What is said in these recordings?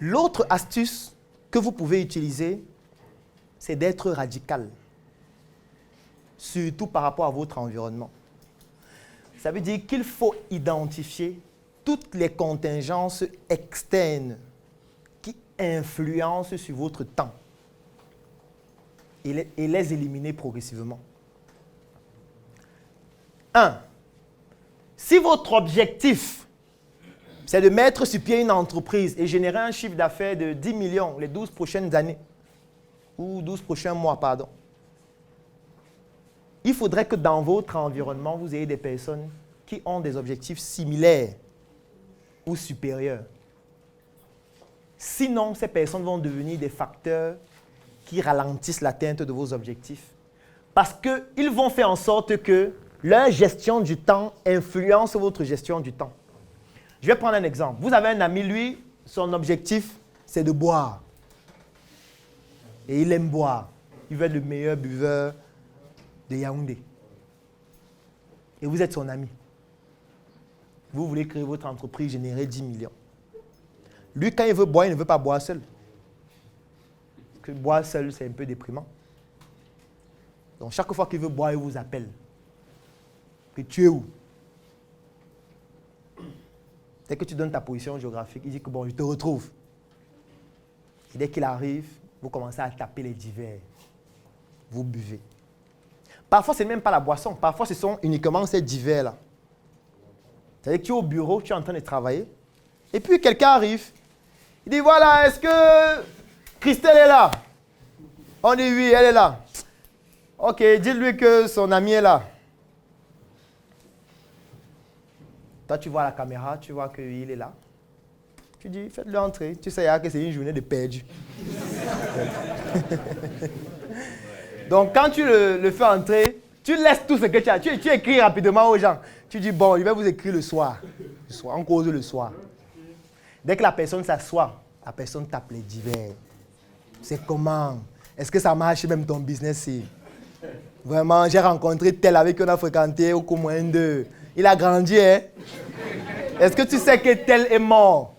L'autre astuce que vous pouvez utiliser, c'est d'être radical. Surtout par rapport à votre environnement. Ça veut dire qu'il faut identifier toutes les contingences externes qui influencent sur votre temps et les éliminer progressivement. 1. Si votre objectif, c'est de mettre sur pied une entreprise et générer un chiffre d'affaires de 10 millions les 12 prochaines années, ou 12 prochains mois, pardon, il faudrait que dans votre environnement, vous ayez des personnes qui ont des objectifs similaires ou supérieurs. Sinon, ces personnes vont devenir des facteurs qui ralentissent l'atteinte de vos objectifs. Parce qu'ils vont faire en sorte que leur gestion du temps influence votre gestion du temps. Je vais prendre un exemple. Vous avez un ami, lui, son objectif, c'est de boire. Et il aime boire. Il veut être le meilleur buveur de Yaoundé. Et vous êtes son ami. Vous voulez créer votre entreprise, générer 10 millions. Lui, quand il veut boire, il ne veut pas boire seul. Parce que boire seul, c'est un peu déprimant. Donc, chaque fois qu'il veut boire, il vous appelle. Que tu es où? Dès que tu donnes ta position géographique, il dit que bon, je te retrouve. Et dès qu'il arrive, vous commencez à taper les divers. Vous buvez. Parfois, ce n'est même pas la boisson. Parfois, ce sont uniquement ces divers-là. C'est-à-dire que tu es au bureau, tu es en train de travailler. Et puis, quelqu'un arrive. Il dit, voilà, est-ce que Christelle est là? On dit oui, elle est là. Ok, dites-lui que son ami est là. Toi, tu vois la caméra, tu vois qu'il est là. Tu dis, faites-le entrer. Tu sais que c'est une journée de perdu. Donc, quand tu le fais entrer, tu laisses tout ce que tu as. Tu écris rapidement aux gens. Tu dis, bon, je vais vous écrire le soir. On cause le soir. Dès que la personne s'assoit, la personne tape les divers. C'est comment? Est-ce que ça marche même ton business? Vraiment, j'ai rencontré tel avec qui on a fréquenté au moins 2. Il a grandi, hein? Est-ce que tu sais que tel est mort?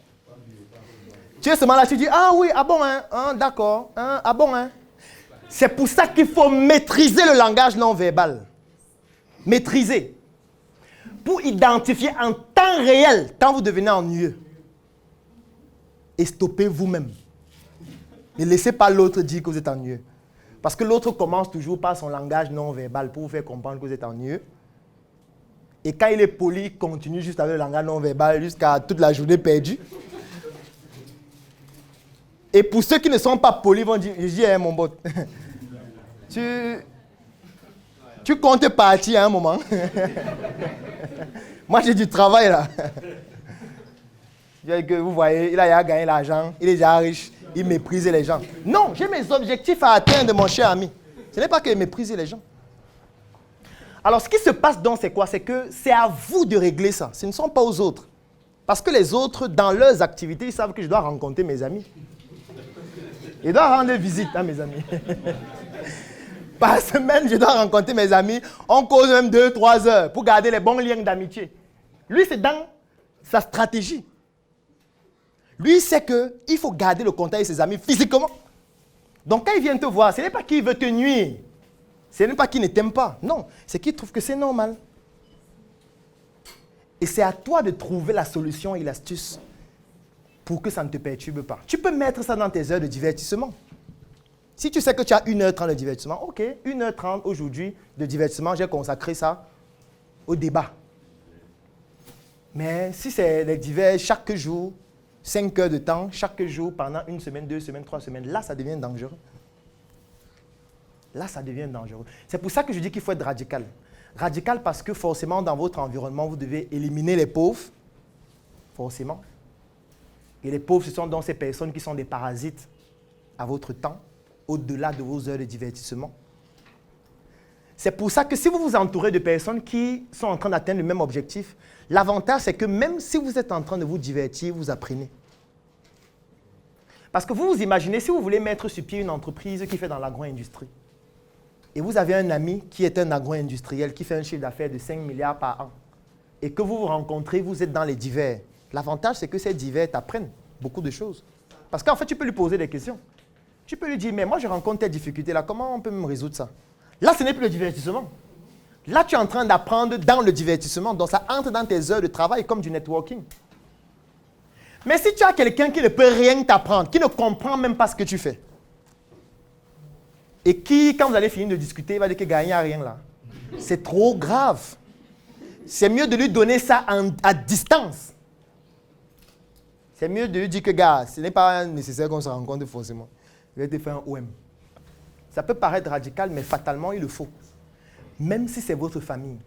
Tu es seulement là, tu dis, ah oui, ah bon, hein? D'accord, hein? Ah bon, hein? C'est pour ça qu'il faut maîtriser le langage non verbal. Maîtriser. Pour identifier en temps réel quand vous devenez ennuyeux. Et stopper vous-même. Ne laissez pas l'autre dire que vous êtes ennuyeux. Parce que l'autre commence toujours par son langage non verbal pour vous faire comprendre que vous êtes ennuyeux. Et quand il est poli, il continue juste avec le langage non verbal jusqu'à toute la journée perdue. Et pour ceux qui ne sont pas polis, ils vont dire, je dis, hey, mon pote, tu comptes partir à un moment. Moi, j'ai du travail là. Vous voyez, il a gagné l'argent, il est déjà riche, il méprise les gens. Non, j'ai mes objectifs à atteindre, mon cher ami. Ce n'est pas que mépriser les gens. Alors, ce qui se passe donc, c'est quoi? C'est que c'est à vous de régler ça. Ce ne sont pas aux autres. Parce que les autres, dans leurs activités, ils savent que je dois rencontrer mes amis. Je dois rendre visite à mes amis. Par semaine, je dois rencontrer mes amis. On cause même 2-3 heures pour garder les bons liens d'amitié. Lui, c'est dans sa stratégie. Lui, il sait qu'il faut garder le contact avec ses amis physiquement. Donc, quand il vient te voir, ce n'est pas qu'il veut te nuire. Ce n'est pas qu'il ne t'aime pas. Non, c'est qu'il trouve que c'est normal. Et c'est à toi de trouver la solution et l'astuce pour que ça ne te perturbe pas. Tu peux mettre ça dans tes heures de divertissement. Si tu sais que tu as 1h30 de divertissement, ok, 1h30 aujourd'hui de divertissement, j'ai consacré ça au débat. Mais si c'est les divers chaque jour, 5 heures de temps, chaque jour, pendant 1 semaine, 2 semaines, 3 semaines, là, ça devient dangereux. Là, ça devient dangereux. C'est pour ça que je dis qu'il faut être radical. Radical parce que forcément, dans votre environnement, vous devez éliminer les pauvres. Forcément. Et les pauvres, ce sont donc ces personnes qui sont des parasites à votre temps, au-delà de vos heures de divertissement. C'est pour ça que si vous vous entourez de personnes qui sont en train d'atteindre le même objectif, l'avantage, c'est que même si vous êtes en train de vous divertir, vous apprenez. Parce que vous vous imaginez, si vous voulez mettre sur pied une entreprise qui fait dans l'agro-industrie, et vous avez un ami qui est un agro-industriel qui fait un chiffre d'affaires de 5 milliards par an, et que vous vous rencontrez, vous êtes dans les divers. L'avantage, c'est que ces divers t'apprennent. beaucoup de choses. Parce qu'en fait, tu peux lui poser des questions. Tu peux lui dire, mais moi, je rencontre tes difficultés là, comment on peut me résoudre ça? Là, ce n'est plus le divertissement. Là, tu es en train d'apprendre dans le divertissement. Donc, ça entre dans tes heures de travail comme du networking. Mais si tu as quelqu'un qui ne peut rien t'apprendre, qui ne comprend même pas ce que tu fais, et qui, quand vous allez finir de discuter, va dire qu'il n'y a rien là, c'est trop grave. C'est mieux de lui donner ça à distance. C'est mieux de lui dire que, gars, ce n'est pas nécessaire qu'on se rencontre forcément. Je vais te faire un OM. Ça peut paraître radical, mais fatalement, il le faut. Même si c'est votre famille.